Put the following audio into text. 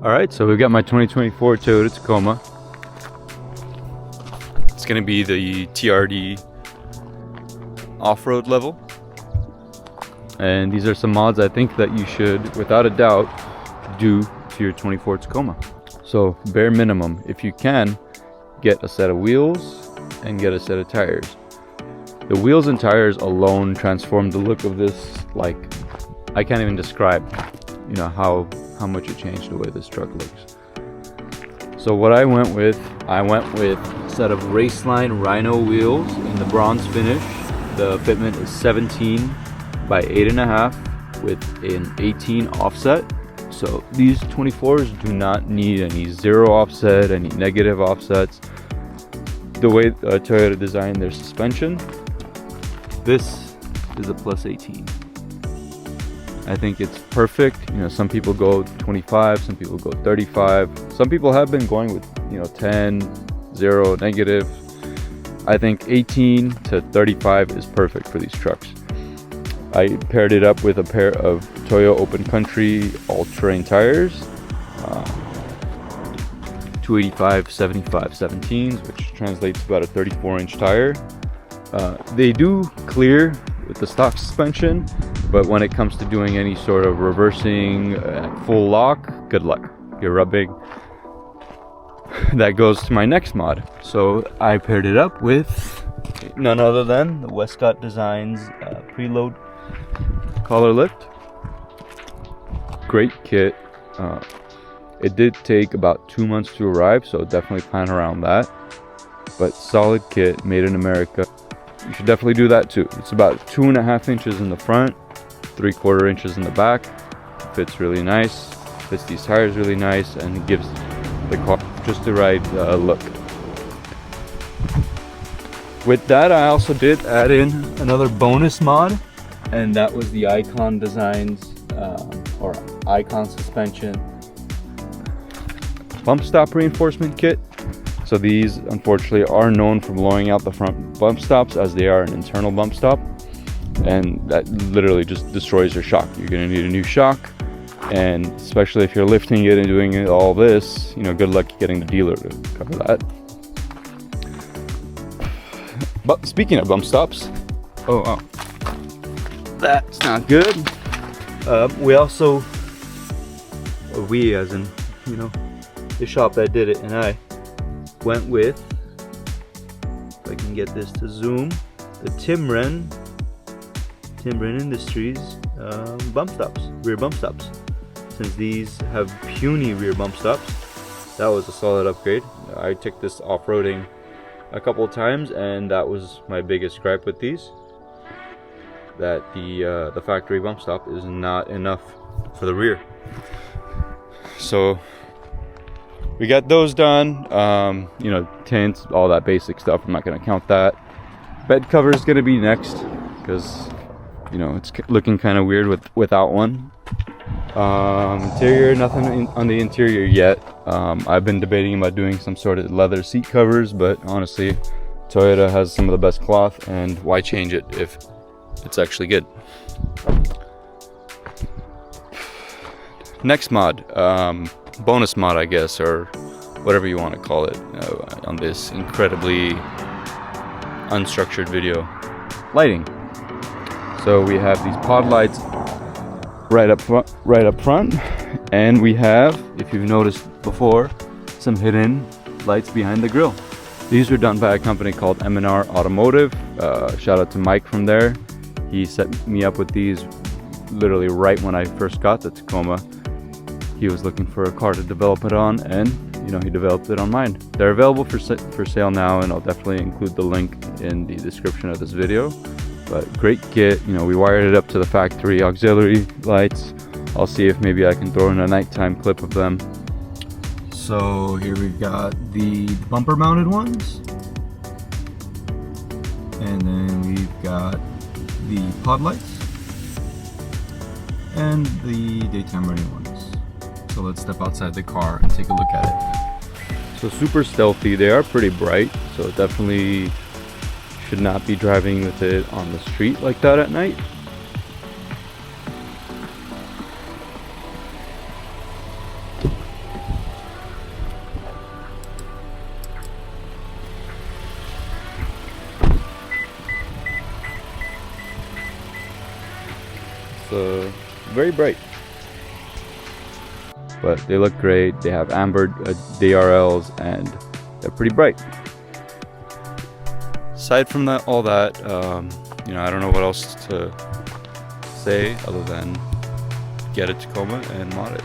Alright, so we've got my 2024 Toyota Tacoma. It's going to be the TRD off-road level. And these are some mods I think that you should, without a doubt, do to your 24 Tacoma. So, bare minimum, if you can, get a set of wheels and get a set of tires. The wheels and tires alone transform the look of this like I can't even describe, how much it changed the way this truck looks. So what I went with a set of Raceline Rhino wheels in the bronze finish. The fitment is 17 by 8.5 with an 18 offset. So these 24s do not need any zero offset, any negative offsets. The way Toyota designed their suspension, this is a plus 18. I think it's perfect. Some people go 25, some people go 35. Some people have been going with, 10, 0, negative. I think 18 to 35 is perfect for these trucks. I paired it up with a pair of Toyo Open Country all-terrain tires, 285/75 17s, which translates to about a 34-inch tire. They do clear with the stock suspension, but when it comes to doing any sort of reversing, full lock, good luck. You're rubbing. That goes to my next mod. So I paired it up with none other than the Westcott Designs preload collar lift. Great kit. It did take about 2 months to arrive, so definitely plan around that. But solid kit, made in America. You should definitely do that too. It's about 2.5 inches in the front, 3/4 inches in the back. Fits really nice. Fits these tires really nice, and it gives the car just the right look. With that, I also did add in another bonus mod, and that was the Icon Designs or Icon Suspension bump stop reinforcement kit. So these unfortunately are known for blowing out the front bump stops, as they are an internal bump stop, and that literally just destroys your shock. You're going to need a new shock, and especially if you're lifting it and doing all this, good luck getting the dealer to cover that. But speaking of bump stops, oh, that's not good. We as in, the shop that did it and I went with, if I can get this to zoom, the Timren Industries bump stops, rear bump stops. Since these have puny rear bump stops, that was a solid upgrade. I took this off-roading a couple of times, and that was my biggest gripe with these, that the factory bump stop is not enough for the rear. So we got those done. Tints, all that basic stuff. I'm not going to count that. Bed cover is going to be next, because it's looking kind of weird without one. Interior, nothing on the interior yet. I've been debating about doing some sort of leather seat covers, but honestly, Toyota has some of the best cloth, and why change it if it's actually good? Next mod, bonus mod, I guess, or whatever you want to call it, on this incredibly unstructured video. Lighting. So we have these pod lights right up front, and we have, if you've noticed before, some hidden lights behind the grille. These were done by a company called M&R Automotive. Shout out to Mike from there. He set me up with these literally right when I first got the Tacoma. He was looking for a car to develop it on, and he developed it on mine. They're available for sale now, and I'll definitely include the link in the description of this video. But great kit. We wired it up to the factory auxiliary lights. I'll see if maybe I can throw in a nighttime clip of them. So here we've got the bumper mounted ones, and then we've got the pod lights and the daytime running ones. So let's step outside the car and take a look at it. So super stealthy. They are pretty bright, so definitely should not be driving with it on the street like that at night. It's very bright. But they look great. They have amber DRLs and they're pretty bright. Aside from that, all that, you know, I don't know what else to say other than get a Tacoma and mod it.